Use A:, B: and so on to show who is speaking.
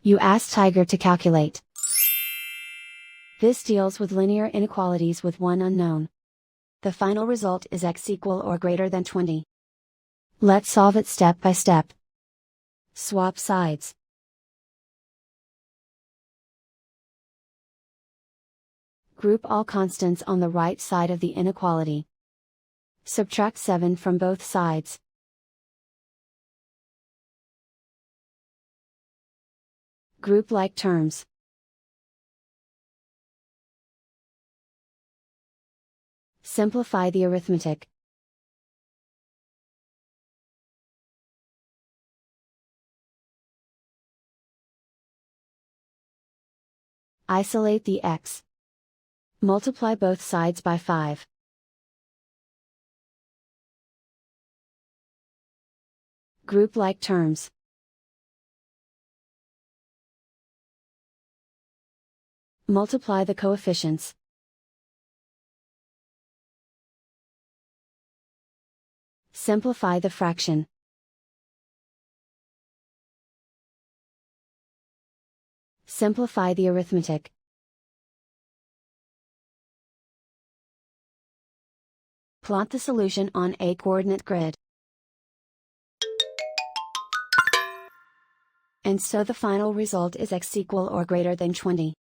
A: You ask Tiger to calculate. This deals with linear inequalities with one unknown. The final result is x equal or greater than 20. Let's solve it step by step. Swap sides. Group all constants on the right side of the inequality. Subtract 7 from both sides. Group like terms. Simplify the arithmetic. Isolate the x. Multiply both sides by 5. Group like terms. Multiply the coefficients. Simplify the fraction. Simplify the arithmetic. Plot the solution on a coordinate grid. And so the final result is x equal or greater than 20.